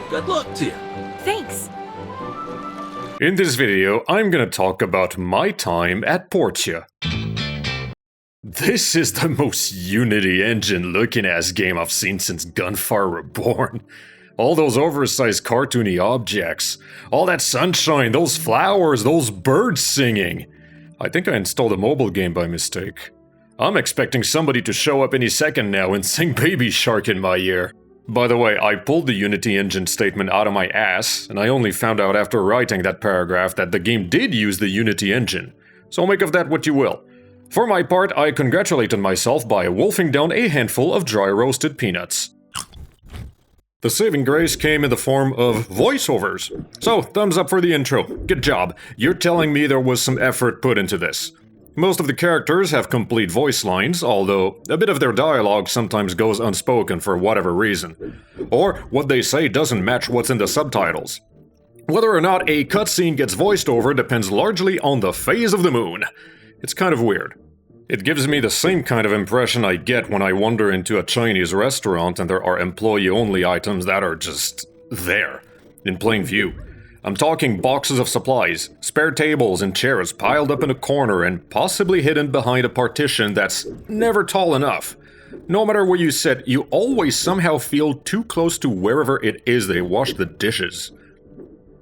Good luck to you. Thanks. In this video, I'm gonna talk about my time at Portia. This is the most Unity engine looking ass game I've seen since Gunfire Reborn. All those oversized cartoony objects, all that sunshine, those flowers, those birds singing. I think I installed a mobile game by mistake. I'm expecting somebody to show up any second now and sing Baby Shark in my ear. By the way, I pulled the Unity engine statement out of my ass, and I only found out after writing that paragraph that the game did use the Unity engine. So make of that what you will. For my part, I congratulated myself by wolfing down a handful of dry roasted peanuts. The saving grace came in the form of voiceovers. So, thumbs up for the intro. Good job. You're telling me there was some effort put into this. Most of the characters have complete voice lines, although a bit of their dialogue sometimes goes unspoken for whatever reason. Or what they say doesn't match what's in the subtitles. Whether or not a cutscene gets voiced over depends largely on the phase of the moon. It's kind of weird. It gives me the same kind of impression I get when I wander into a Chinese restaurant and there are employee-only items that are just there, in plain view. I'm talking boxes of supplies, spare tables and chairs piled up in a corner and possibly hidden behind a partition that's never tall enough. No matter where you sit, you always somehow feel too close to wherever it is they wash the dishes.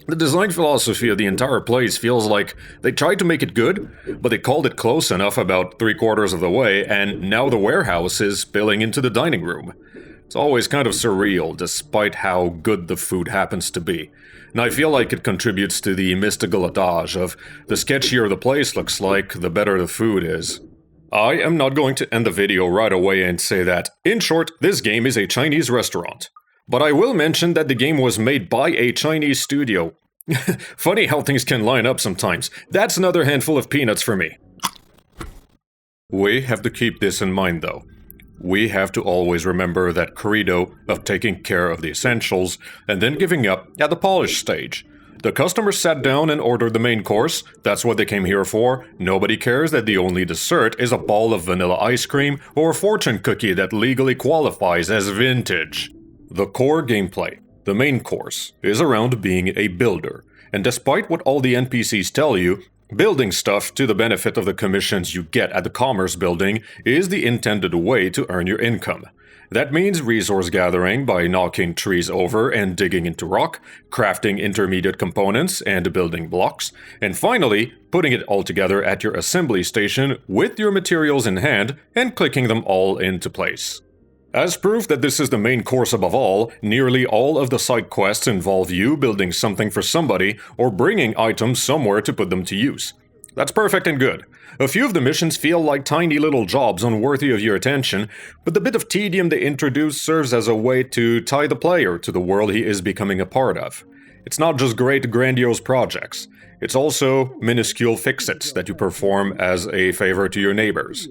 The design philosophy of the entire place feels like they tried to make it good, but they called it close enough about 3/4 of the way, and now the warehouse is spilling into the dining room. It's always kind of surreal, despite how good the food happens to be. And I feel like it contributes to the mystical adage of the sketchier the place looks like, the better the food is. I am not going to end the video right away and say that, in short, this game is a Chinese restaurant. But I will mention that the game was made by a Chinese studio. Funny how things can line up sometimes. That's another handful of peanuts for me. We have to keep this in mind though. We have to always remember that credo of taking care of the essentials and then giving up at the polish stage. The customer sat down and ordered the main course. That's what they came here for. Nobody cares that the only dessert is a ball of vanilla ice cream or a fortune cookie that legally qualifies as vintage. The core gameplay, the main course, is around being a builder. And despite what all the NPCs tell you, building stuff to the benefit of the commissions you get at the commerce building is the intended way to earn your income. That means resource gathering by knocking trees over and digging into rock, crafting intermediate components and building blocks, and finally, putting it all together at your assembly station with your materials in hand and clicking them all into place. As proof that this is the main course above all, nearly all of the side quests involve you building something for somebody or bringing items somewhere to put them to use. That's perfect and good. A few of the missions feel like tiny little jobs unworthy of your attention, but the bit of tedium they introduce serves as a way to tie the player to the world he is becoming a part of. It's not just great grandiose projects, it's also minuscule fix-its that you perform as a favor to your neighbors.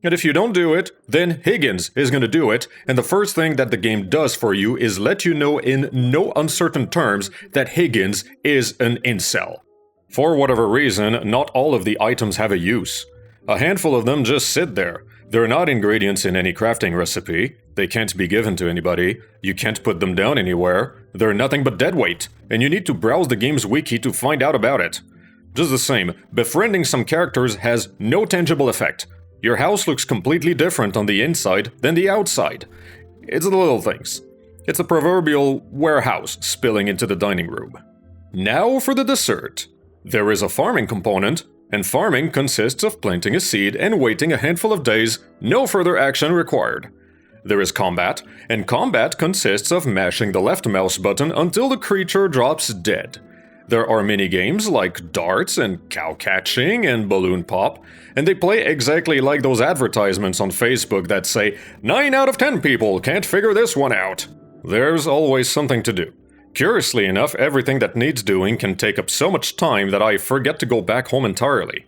And if you don't do it, then Higgins is going to do it, and the first thing that the game does for you is let you know in no uncertain terms that Higgins is an incel. For whatever reason, not all of the items have a use. A handful of them just sit there. They're not ingredients in any crafting recipe, they can't be given to anybody, you can't put them down anywhere, they're nothing but deadweight, and you need to browse the game's wiki to find out about it. Just the same, befriending some characters has no tangible effect. Your house looks completely different on the inside than the outside. It's the little things. It's the proverbial warehouse spilling into the dining room. Now for the dessert. There is a farming component, and farming consists of planting a seed and waiting a handful of days, no further action required. There is combat, and combat consists of mashing the left mouse button until the creature drops dead. There are mini-games like darts and cow catching and balloon pop, and they play exactly like those advertisements on Facebook that say, 9 out of 10 people can't figure this one out. There's always something to do. Curiously enough, everything that needs doing can take up so much time that I forget to go back home entirely.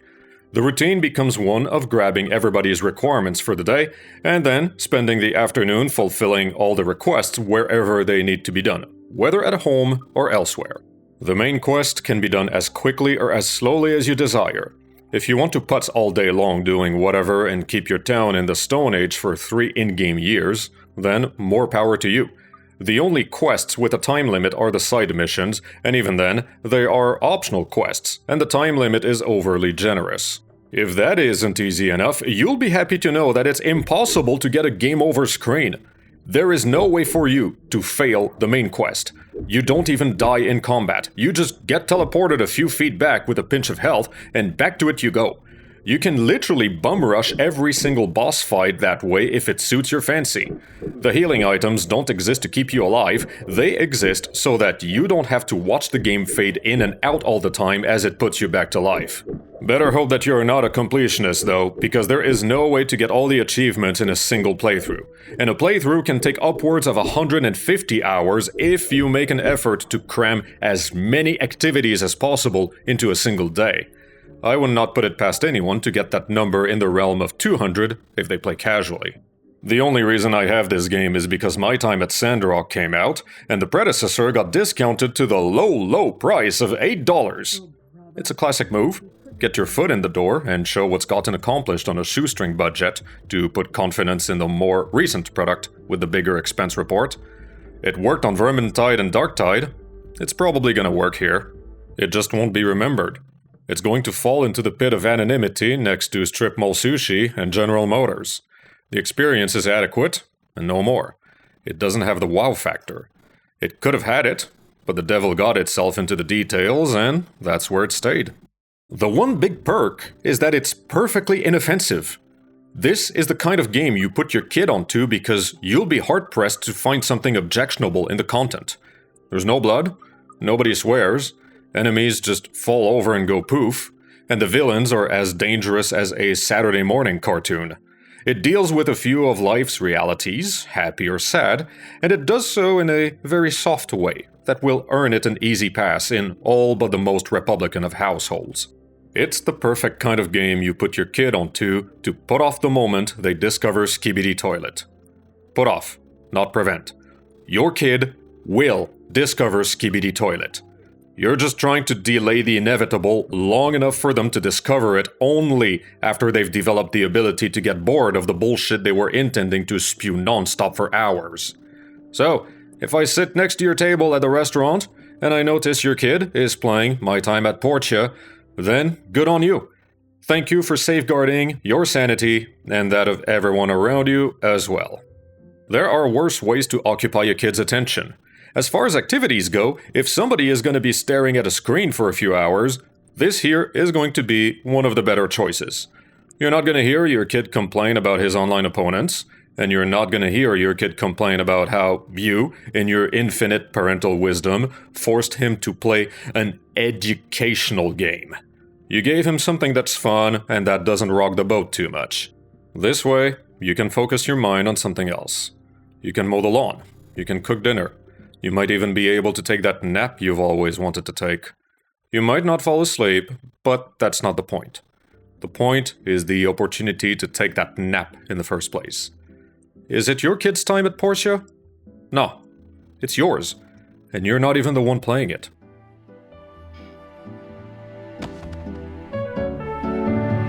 The routine becomes one of grabbing everybody's requirements for the day, and then spending the afternoon fulfilling all the requests wherever they need to be done, whether at home or elsewhere. The main quest can be done as quickly or as slowly as you desire. If you want to putz all day long doing whatever and keep your town in the Stone Age for 3 in-game years, then more power to you. The only quests with a time limit are the side missions, and even then, they are optional quests, and the time limit is overly generous. If that isn't easy enough, you'll be happy to know that it's impossible to get a game over screen. There is no way for you to fail the main quest. You don't even die in combat. You just get teleported a few feet back with a pinch of health, and back to it you go. You can literally bum rush every single boss fight that way if it suits your fancy. The healing items don't exist to keep you alive, they exist so that you don't have to watch the game fade in and out all the time as it puts you back to life. Better hope that you're not a completionist though, because there is no way to get all the achievements in a single playthrough. And a playthrough can take upwards of 150 hours if you make an effort to cram as many activities as possible into a single day. I would not put it past anyone to get that number in the realm of 200 if they play casually. The only reason I have this game is because my time at Sandrock came out, and the predecessor got discounted to the low price of $8. It's a classic move. Get your foot in the door and show what's gotten accomplished on a shoestring budget to put confidence in the more recent product with the bigger expense report. It worked on Vermintide and Darktide. It's probably gonna work here. It just won't be remembered. It's going to fall into the pit of anonymity next to Strip Mall Sushi and General Motors. The experience is adequate, and no more. It doesn't have the wow factor. It could have had it, but the devil got itself into the details, and that's where it stayed. The one big perk is that it's perfectly inoffensive. This is the kind of game you put your kid onto because you'll be hard-pressed to find something objectionable in the content. There's no blood, nobody swears, enemies just fall over and go poof, and the villains are as dangerous as a Saturday morning cartoon. It deals with a few of life's realities, happy or sad, and it does so in a very soft way that will earn it an easy pass in all but the most Republican of households. It's the perfect kind of game you put your kid onto to put off the moment they discover Skibidi Toilet. Put off, not prevent. Your kid will discover Skibidi Toilet. You're just trying to delay the inevitable long enough for them to discover it only after they've developed the ability to get bored of the bullshit they were intending to spew non-stop for hours. So, if I sit next to your table at the restaurant and I notice your kid is playing My Time at Portia, then good on you. Thank you for safeguarding your sanity and that of everyone around you as well. There are worse ways to occupy a kid's attention. As far as activities go, if somebody is going to be staring at a screen for a few hours, this here is going to be one of the better choices. You're not going to hear your kid complain about his online opponents, and you're not going to hear your kid complain about how you, in your infinite parental wisdom, forced him to play an educational game. You gave him something that's fun and that doesn't rock the boat too much. This way, you can focus your mind on something else. You can mow the lawn. You can cook dinner. You might even be able to take that nap you've always wanted to take. You might not fall asleep, but that's not the point. The point is the opportunity to take that nap in the first place. Is it your kid's time at Portia? No, it's yours, and you're not even the one playing it.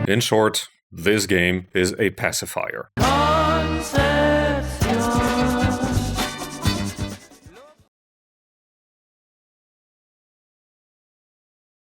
In short, this game is a pacifier.